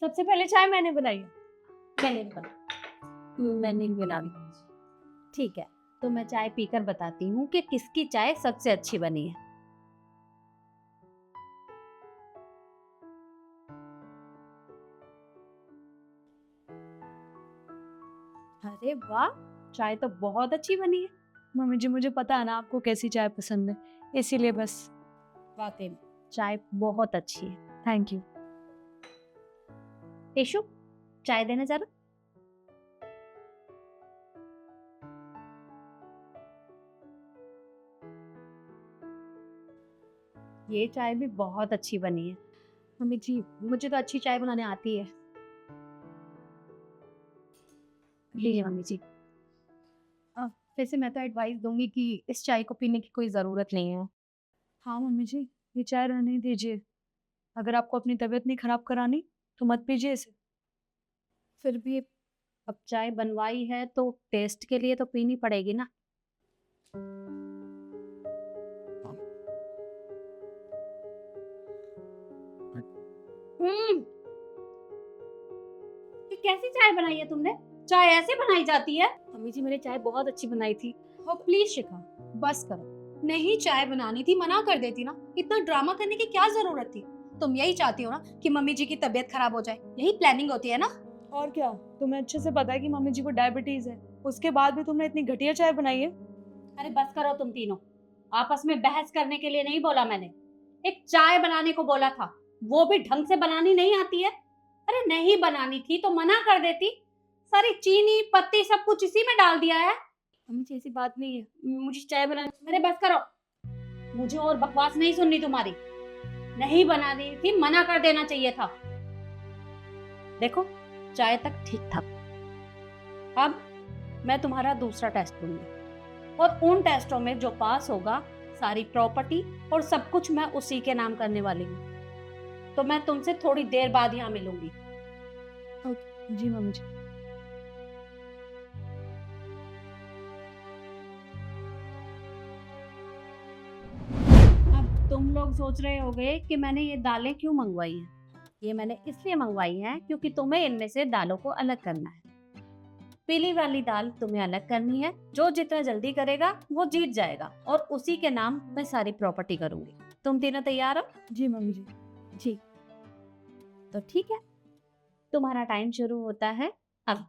सबसे पहले चाय मैंने बनाई है। मैंने भी बना दी। ठीक है, तो मैं चाय पीकर बताती हूँ कि किसकी चाय सबसे अच्छी बनी है। अरे वाह, चाय तो बहुत अच्छी बनी है। मम्मी जी मुझे पता है ना आपको कैसी चाय पसंद है, इसीलिए बस। वाकई में चाय बहुत अच्छी है। Thank you. केशु, चाय देने जरा। ये चाय भी बहुत अच्छी बनी है। मम्मी जी मुझे तो अच्छी चाय बनाने आती है। लीजिए मम्मी जी। वैसे मैं तो एडवाइस दूंगी कि इस चाय को पीने की कोई ज़रूरत नहीं है। हाँ मम्मी जी, ये चाय रहने दीजिए। अगर आपको अपनी तबीयत नहीं खराब करानी तो मत पीजिए इसे। फिर भी अब चाय बनवाई है तो टेस्ट के लिए तो पीनी पड़ेगी ना। ये कैसी चाय बनाई है तुमने? चाय ऐसे बनाई जाती है? मम्मी जी मैंने चाय बहुत अच्छी बनाई थी। हो प्लीज शिखा, बस करो। नहीं चाय बनानी थी मना कर देती ना, इतना ड्रामा करने की क्या जरूरत थी। तुम यही चाहती हो ना कि मम्मी जी की तबीयत खराब हो जाए, यही प्लानिंग होती है ना। और क्या, तुम्हें अच्छे से पता है कि मम्मी जी को डायबिटीज है, उसके बाद भी तुमने इतनी घटिया चाय बनाई है। अरे बस करो तुम तीनों, आपस में बहस करने के लिए नहीं बोला मैंने। एक चाय बनाने को बोला था, वो भी ढंग से बनानी नहीं आती है। अरे नहीं बनानी थी तो मना कर देती। सारी चीनी पत्ती सब कुछ इसी में डाल दिया है। मम्मी जी ऐसी बात नहीं है, मुझे चाय बनाने। अरे बस करो, मुझे और बकवास नहीं सुननी तुम्हारी। नहीं बनानी थी, मना कर देना चाहिए था। देखो चाय तक ठीक था। अब मैं तुम्हारा दूसरा टेस्ट लूंगी और उन टेस्टों में जो पास होगा, सारी प्रॉपर्टी और सब कुछ मैं उसी के नाम करने वाली हूँ। तो मैं तुमसे थोड़ी देर बाद यहाँ मिलूंगी। जी मम्मी जी। अब तुम लोग सोच रहे होगे कि मैंने ये दालें क्यों मंगवाई हैं। ये मैंने इसलिए मंगवाई हैं क्योंकि तुम्हें इनमें से दालों को अलग करना है। पीली वाली दाल तुम्हें अलग करनी है। जो जितना जल्दी करेगा वो जीत जाएगा और उसी के नाम मैं सारी प्रॉपर्टी करूंगी। तुम तीनों तैयार हो? जी मम्मी जी। जी तो ठीक है, तुम्हारा टाइम शुरू होता है अब।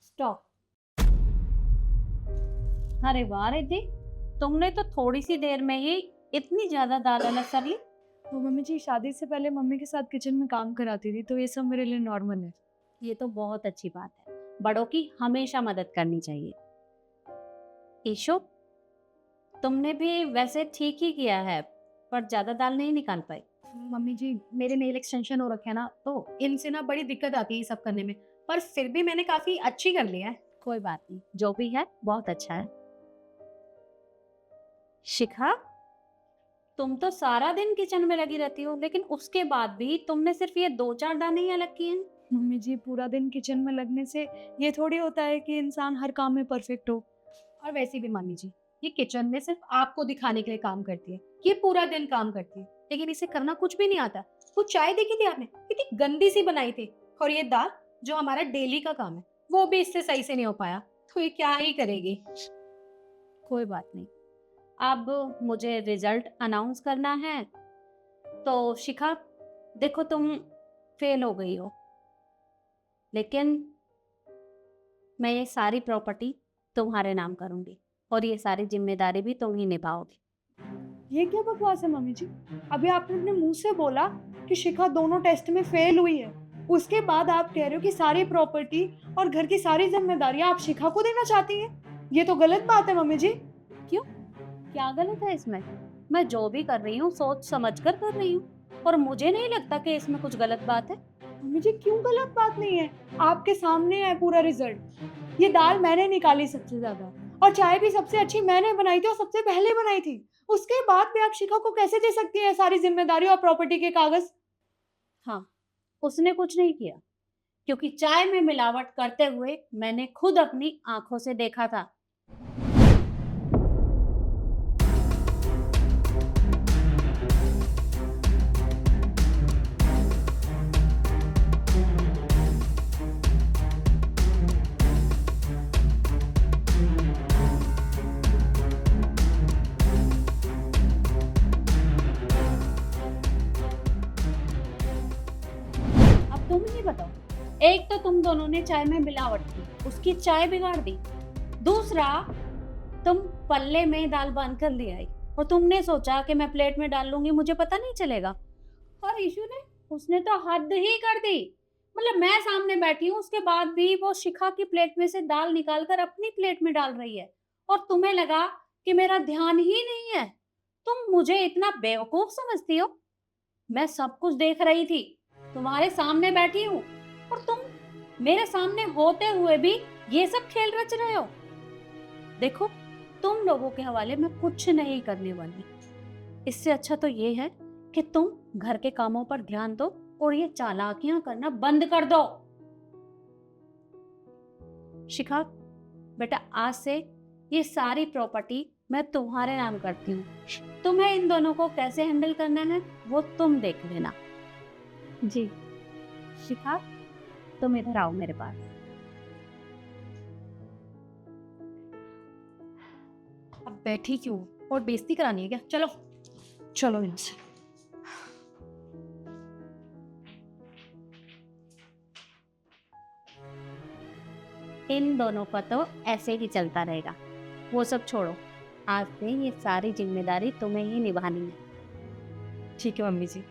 स्टॉप। अरे वाह रिद्धि, तुमने तो थोड़ी सी देर में ही इतनी ज्यादा दाल अलग कर ली। वो मम्मी जी शादी से पहले मम्मी के साथ किचन में काम कराती थी, तो ये सब मेरे लिए नॉर्मल है। ये तो बहुत अच्छी बात है, बड़ों की हमेशा मदद करनी चाहिए। ईशु, तुमने भी वैसे ठीक ही किया है, पर ज्यादा दाल नहीं निकाल पाई। मम्मी जी मेरे नेल एक्सटेंशन हो रखे हैं ना, तो इनसे ना बड़ी दिक्कत आती है ये सब करने में, पर फिर भी मैंने काफी अच्छी कर लिया है। कोई बात नहीं, जो भी है बहुत अच्छा है। शिखा, तुम तो सारा दिन किचन में लगी रहती हो, लेकिन उसके बाद भी तुमने सिर्फ ये 2-4 दाने ही अलग किए हैं। मम्मी जी पूरा दिन किचन में लगने से ये थोड़ी होता है कि इंसान हर काम में परफेक्ट हो। और वैसे भी मम्मी जी ये किचन में सिर्फ आपको दिखाने के लिए काम करती है, ये पूरा दिन काम करती है, लेकिन इसे करना कुछ भी नहीं आता। वो चाय देखी थी आपने, कितनी गंदी सी बनाई थी। और ये दाल जो हमारा डेली का काम है, वो भी इससे सही से नहीं हो पाया, तो ये क्या ही करेगी। कोई बात नहीं, अब मुझे रिजल्ट अनाउंस करना है। तो शिखा देखो, तुम फेल हो गई हो, लेकिन मैं ये सारी प्रॉपर्टी तुम्हारे नाम करूंगी और ये सारी जिम्मेदारी भी तुम ही निभाओगी। ये क्या बकवास है मम्मी जी? अभी आपने अपने मुंह से बोला कि शिखा दोनों टेस्ट में फेल हुई है, उसके बाद आप कह रहे हो कि सारी प्रॉपर्टी और घर की सारी जिम्मेदारियां आप शिखा को देना चाहती हैं। ये तो गलत बात है मम्मी जी। क्या गलत है इसमें? मैं जो भी कर रही हूँ सोच समझ कर रही हूँ और मुझे नहीं लगता कि इसमें कुछ गलत बात है। मम्मी जी क्यों गलत बात नहीं है? आपके सामने है पूरा रिजल्ट। ये दाल मैंने निकाली सबसे ज्यादा और चाय भी सबसे अच्छी मैंने बनाई थी और सबसे पहले बनाई थी। उसके बाद भी आप शिखा को कैसे दे सकती है सारी जिम्मेदारी और प्रॉपर्टी के कागज? हाँ, उसने कुछ नहीं किया क्योंकि चाय में मिलावट करते हुए मैंने खुद अपनी आंखों से देखा था। अब तुम ही बताओ, एक तो तुम दोनों ने चाय में मिलावट की, उसकी चाय बिगाड़ दी। दूसरा, तुम पल्ले में दाल बांध कर ले आई और तुमने सोचा कि मैं प्लेट में डाल लूंगी, मुझे पता नहीं चलेगा। और ईशु ने, उसने तो हद ही कर दी। मतलब मैं सामने बैठी हूँ, उसके बाद भी वो शिखा की प्लेट में से दाल निकाल कर अपनी प्लेट में डाल रही है और तुम्हें लगा कि मेरा ध्यान ही नहीं है। तुम मुझे इतना बेवकूफ समझती हो? मैं सब कुछ देख रही थी, तुम्हारे सामने बैठी हूँ और तुम मेरे सामने होते हुए भी ये सब खेल रच रहे हो। देखो, तुम लोगों के हवाले मैं कुछ नहीं करने वाली। इससे अच्छा तो ये है कि तुम घर के कामों पर ध्यान दो और ये चालाकियां करना बंद कर दो। शिखा बेटा, आज से ये सारी प्रॉपर्टी मैं तुम्हारे नाम करती हूँ। तुम्हें इन दोनों को कैसे हैंडल करना है वो तुम देख लेना। जी। शिखा, तुम इधर आओ मेरे पास। अब बैठी क्यों और बेइज्जती करानी है क्या? चलो चलो इनसे। इन दोनों का तो ऐसे ही चलता रहेगा। वो सब छोड़ो, आज से ये सारी जिम्मेदारी तुम्हें ही निभानी है। ठीक है मम्मी जी।